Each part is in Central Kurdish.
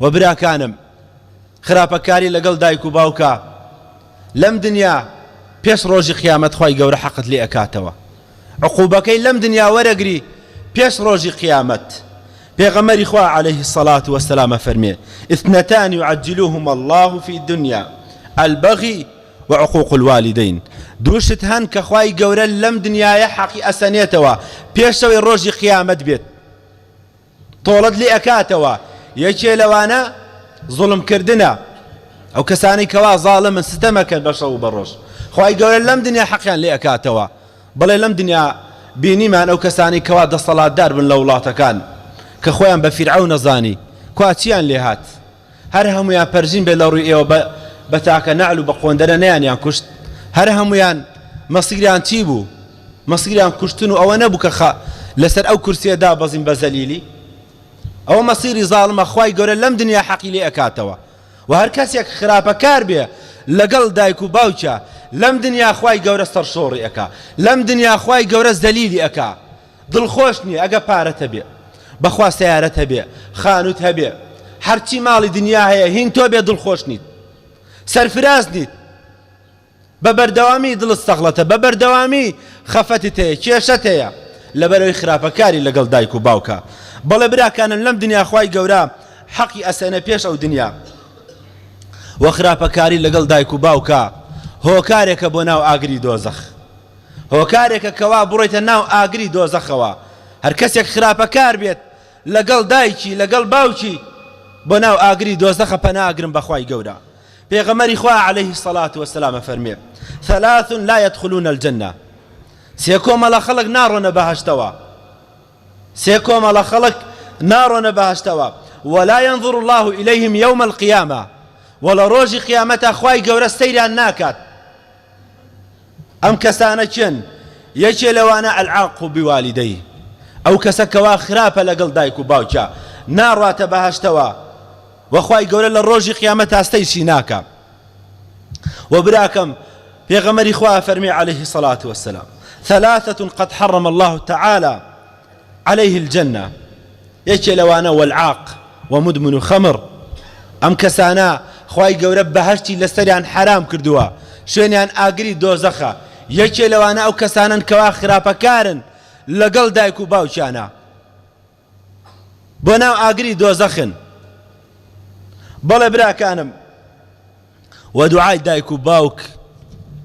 و براکانم خراپەکاری لەگەڵ دایک و باوکە لەم دنیا پێش ڕۆژی قیامەت خوای گەورە حەقت لێ ئەکاتەوە عقوبەکەی لەم دنیا وەرەگری پێش ڕۆژی قیامەت پێغەمبەری خوا عليه الصلاة والسلام فەرمێ اثنتان يعجلوهما الله في الدنيا البغي وعقوق الوالدين دووشت هەن کە خوای گەورە لەم دنیاە حەقی ئەسەنێتەوە پێشەوەی ڕۆژی قیامەت بێت تۆڵەت لێ ئەکاتەوە یەکێ لەوانە زوڵمکردنە ئەو کەسانی کەوا زاڵمن ستەمەکەن بە شەو بە ڕۆژ خوای گەورە لەم دنیا حەقیان لێ ئەکاتەوە بەڵێ لەم دنیا بینیمان ئەو کەسانی کەوا دەسەڵاتدار بن لە وڵاتەکان کە خۆیان بە فیرعەون نەزانی کوا چیان لێ هات هەر هەمویان پەرژین بێ لە ڕووی ئێوە بە تاکە نەعل و بە قۆندەرە نەیانیان کوشت هەر هەمویان مەسیریان چی بوو مەسیریان کوشتن و ئەوە نەبوو کە لەسەر ئەو کورسیە دابەزین بە زەلیلی ئەوە مەسیری زاڵمە خوای گەورە لەم دنیا حەقی لێ ئەکاتەوە و هەر کەسێک خراپەکار بێ لەگەڵ دایک و باوکە لەم دنیا خوای گەورە سەرشۆڕی ئەکا لەم دنیا خوای گەورە زەلیلی ئەکا دڵخۆش نییە ئەگە پارەتە بێ بەخوا سیارەت هەبێ خانوت هەبێ هەرچی ماڵی دنیا هەیە هین تۆ بێ دڵخۆش نیت سەرفراز نیت بە بەردەوامی دڵت سەغڵەتە بە بەردەوامی خەفەتت هەیە کێشەت هەیە لەبەرەوەی خراپەکاری لەگەڵ دایک و باوکە بەڵێ براکانن لەم دنیا خوای گەورە حەقی ئەسەنە پێش ئەو دنیا و خراپەکاری لەگەڵ دایک و باوکە هۆکارێکە بۆ ناو ئاگری دۆزەخ هۆکارێکە کەوا بڕۆیتە ناو ئاگری دۆزەخەوە هەر کەسێک خراپەکار بێت لەگەڵ دایکی لەگەڵ باوکی بۆ ناو ئاگری دۆزەخە پەناگرن بەخوای گەورە پێغەمبەری خوا عليه الصلاة والسلام فەرمێ ثلاث لا يدخلون الجنة سێ کۆمەڵە خەڵک ناڕۆنە بەهەشتەوە سێ کۆمەڵە خەڵک ناڕۆنە بەهەشتەوە ولا ينظر الله إليهم يوم القيامة ولا ڕۆژی قیامەتە خوای گەورە سەیران ناکات ئەم کەسانە چێن یەکێ لەوانە العاق بوالديه ئەو کەسە کەوا خراپە لەگەڵ دایک و باوکە ناڕاتە بەهەشتەوە وەخوای گەورە لە ڕۆژی قیامەت ئاستەیشی ناکە و براکەم پێغەمبەری خوا فەرمی عليه الصلاة والسلام ثلاثة قد حرم الله تعالى عليه الجنة یەکێ لەوانە والعاق ومدمن خمر ئەم کەسانە خوای گەورە بەهەشتی لەسەریان حرام کردووە شوێنیان ئاگری دۆزەخە یەکێ لەوانە ئەو کەسانن کەوا خراپەکارن لەگەڵ دایک و باوکیانە بۆ ناو ئاگری دۆزەخن بەڵێ براکانم و دوعای دایک و باوک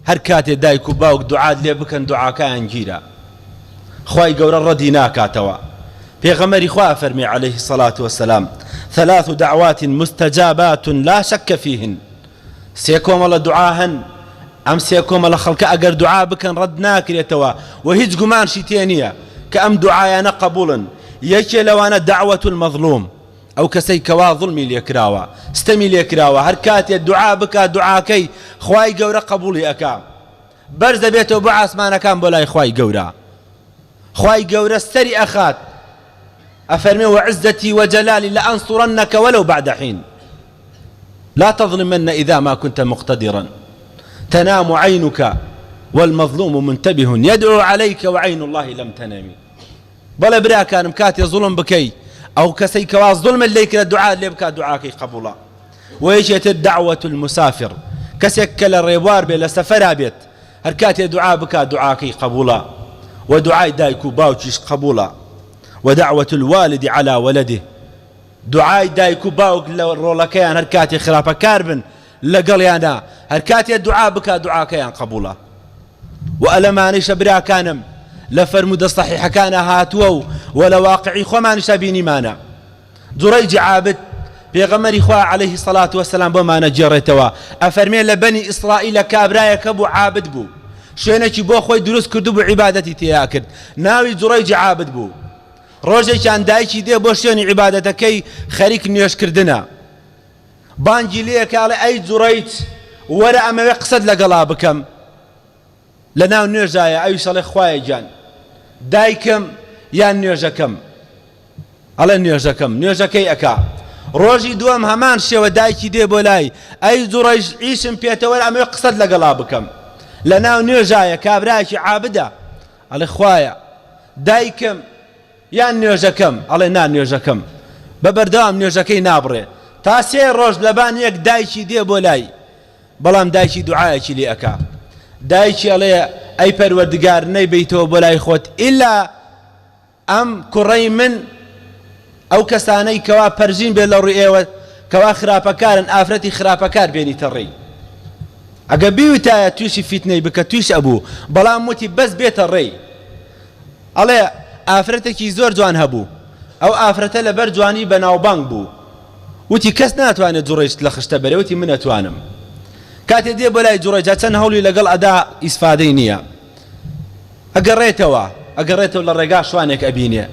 هەر کاتێ دایک و باوک دوعات لێ بکەن دوعاکەیان گیرە خوای گەورە ڕەدی ناکاتەوە پێغەمبەری خوا فەرمی عليه الصلاة والسلام ثلاث دعوات مستجابات لا شك فيهن سێ کۆمەڵە دوعا هەن ئەم سێ کۆمەڵە خەڵکە ئەگەر دوعا بکەن ڕەد ناکرێتەوە و هیچ گومانشی تێ نییە کە ئەم دوعایانە قبوڵن یەکێ لەوانە دعوة المظلوم ئەو کەسەی کەوا ظڵمی لێکراوە ستەمی لێکراوە هەر کاتێ دوعا بکات دوعاکەی خوای گەورە قبوڵی ئەکا بەرز دەبێتەوە بۆ ئاسمانەکان بۆ لای خوای گەورە خوای گەورە سەری ئەخات أفرمي وعزتي وجلالي لأنصرنك ولو بعد حين لا تظلمن إذا ما كنت مقتدرا تنام عينك والمظلوم منتبه يدعو عليك وعين الله لم تنامي بلا برا كان مكاتي ظلم بكي أو كسي كواز ظلم الليك الدعاء اللي بكى دعاكي قبولا ويجيت الدعوة المسافر كسيك الريوار بلا سفر بيت هركاتي دعاء بكى دعاكي قبولا ودعاء دايكو باوتش قبولا ودعوة الوالد على ولده دعاء دايكو باوك رولكيان هركاتي خرافة كاربن لقليانا هركاتي الدعاء بك دعاء كيان قبولا وألماني شبرا كانم لفرمود الصحيح كان هاتوو ولا واقعي خمان شابيني مانا دريج عابد بيغمري خوا عليه الصلاة والسلام بما نجرتوا أفرمي لبني إسرائيل كابرايا كبو عابد بو شوينك بو خوي دروس كردو بعبادتي تياكد ناوي دريج عابد بو ڕۆژێکیان دایکی دێ بۆ شوێنی عیبادەتەکەی خەریک نوێشکردنە بانگی لێ کاڵێ ئەی جوڕەیت وەرە ئەمەوێ قسەت لەگەڵا بکەم لە ناو نوێژایە ئەویش ئەڵێ خوایە گیان دایکم یان نوێژەکەم ئەڵێ نوێژەکەی ئەکا ڕۆژی دووەم هەمان شێوە دایکی دێ بۆ لای ئەی جوڕەیت ئیشم پێتەوە ئەمەوێ قسەت لەگەڵا بکەم لە ناو نوێژایە کابرایەکی عابدە ئەڵێ خوایە دایکم یان نوێژەکەم ئەڵێ نا نوێژەکەم بە بەردەوام نوێژەکەی نابڕێ تا 3 ڕۆژ لەبان یەک دایکی دێ بۆ لای بەڵام دایکی دوعایەکی لێ ئەکا دایکی ئەڵێ ئەی پەروەردگار نەیبەیتەوە بۆ لای خۆت ئیلا ئەم کوڕەی من ئەو کەسانەی کەوا پەرژین بێت لە ڕووی ئێوە کەوا خراپەکارن ئافرەتی خراپەکار بێنیتە ڕێی ئەگە بیوتایە تویشی فیتنەی بکە تویش ئەبوو بەڵام وتی بەس بێتە ڕێی ئەڵێ ئافرەتێکی زۆر جوان هەبوو ئەو ئافرەتە لەبەر جوانی بەناوبانگ بوو وتی کەس ناتوانێت جوڕێشت لە خشتە بەرێ وتی من ئەتوانم کاتێ دێ بۆ لای جوڕێجا چەند هەوڵی لەگەڵ ئەدا ئیسفادەی نییە ئەگەڕێتەوە لە ڕێگا شوانێک ئەبینێ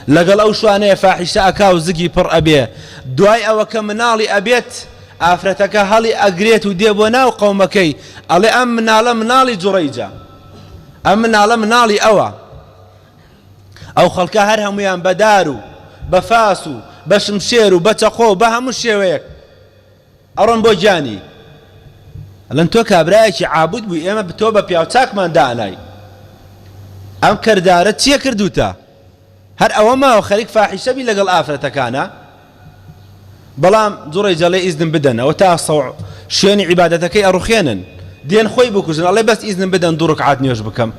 لەگەڵ ئەو شوانەیە فاحیشە ئەکا و زگی پڕ ئەبێ دوای ئەوە کە مناڵی ئەبێت ئافرەتەکە هەڵی ئەگرێت و دێ بۆ ناو قەومەکەی ئەڵێ ئەم مناڵە مناڵی جوڕەیجە ئەم مناڵە مناڵی ئەوە ئەو خەڵکە هەر هەمویان بەدار و بە فاس و بە شمشێر و بە چەقۆ و بە هەموو شێوەیەک ئەڕۆن بۆ گیانی ئەڵێن تۆ کابرایەکی عابود بووی ئێمە تۆ بە پیاوچاکمان دانای ئەم کەردارە چییە کردوتە هەر ئەوە ماوە خەریک فاحیشەبی لەگەڵ ئافرەتەکانە بەڵام جوڕی جەڵێ ئیزنم بدەن ئەوە تا شوێنی عیبادەتەکەی ئەڕوخێنن دێن خۆی بکوژن ئەڵێ بەس ئیزنم بدەن 2 ڕکعات نوێژ بکەم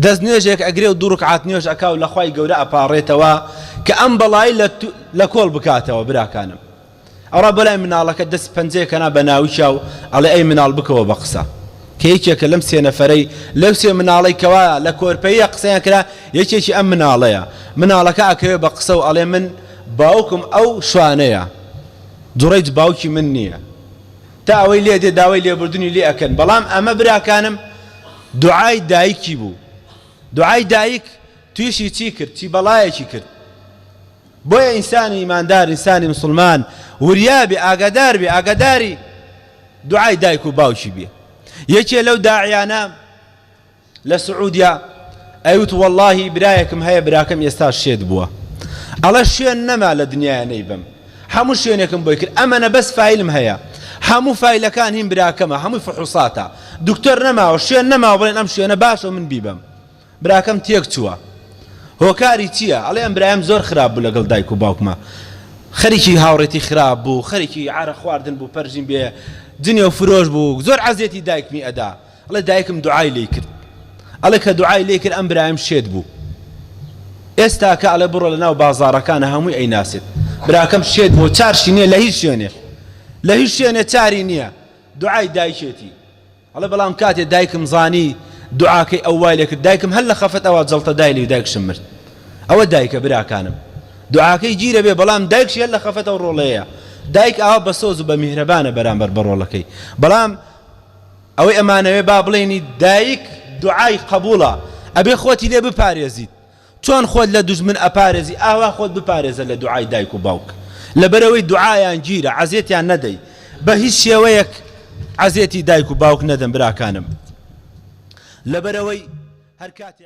دەست نوێژێک ئەگرێ و 2 ڕکعات نوێژ ئەکا و لە خوای گەورە ئەپاڕێتەوە کە ئەم بەڵایی لە کۆڵ بکاتەوە براکانم ئەوڕا بەلای مناڵەکە دەست پەنجەیەکەنا بە ناویشا و ئەڵێ ئەی مناڵ بکەوە بە قسە کە یەکێکە لەم 3 نەفەرەی لەو 3 مناڵەی کەوا لە کۆرپەیە قسەیان کرا یەکێکی ئەم مناڵەیە مناڵەکە ئەکەوێ بە قسە و ئەڵێ من باوکم ئەو شوانەیە جوڕەیج باوکی من نییە تا ئەوەی لێ دێ داوای لێبوردنی لێ ئەکەن بەڵام ئەمە براکانم دوعای دایکی بوو دوعای دایک تویشی چی کرد چی بەڵایەکی کرد بۆیە ئینسانی ئیماندار ئینسانی مسلمان وریابێ ئاگاداری دوعای دایک و باوکی بێ یەکێ لەو داعیانە لە سعودیا ئەیوت وەڵڵاهی برایەکم هەیە براکەم ئێستا شێت بووە ئەڵە شوێن نەما لە دنیایە نەیبم هەموو شوێنێکم بۆی کرد ئەمەنە بەس فایلم هەیە هەموو فایلەکان هین براکەمە هەمووی فحوساتە دکتۆر نەماوە شوێن نەماوە بڵێن ئەم شوێنە باشە من بیبم براکەم تێک چووە هۆکاری چییە ئەڵێ ئەم برایم زۆر خراپ بوو لەگەڵ دایک و باوکمە خەریکی هاوڕێتی خراپ بوو خەریکی عارە خواردن بوو پەرژین بێ جنێ و فرۆش بوو زۆر عەزیەتی دایکمی ئەدا ئەڵێ دایکم دوعای لێ کرد ئەڵێ کە دوعای لێ کرد ئەم برایم شێت بوو ئێستا کە ئەڵێ بڕۆ لە ناو بازاڕەکانە هەمووی ئەیناسێت براکەم شێت بوو چارشی نییە لە هیچ شوێنێ چاری نییە دوعای دایکێتی ئەڵێ بەڵام کاتێ دایکم زانی دوعاکەی ئەو وای لێ کرد دایکم هەر لە خەفەت ئەوە جەڵتە دایلی و دایکشم مرد ئەوە دایکە براکانم دوعاکەی گیرە بێ بەڵام دایکشی هەر لە خەفەت ئەو ڕۆڵەیە دایک ئاوا بە سۆز و بە میهرەبانە بەرامبەر بە ڕۆڵەکەی بەڵام ئەوەی ئەمانەوێ با بڵێنی دایک دوعای قبوڵە ئەبێ خۆتی لێ بپارێزیت چۆن خۆت لە دوژمن ئەپارێزی ئاوا خۆت بپارێزە لە دوعای دایک و باوک لەبەرەوەی دوعایان گیرە عەزیەتیان نەدەی بە هیچ شێوەیەک عەزیەتی دایک و باوک نەدەن براکانم لەبەرەوەی هەر کاتێ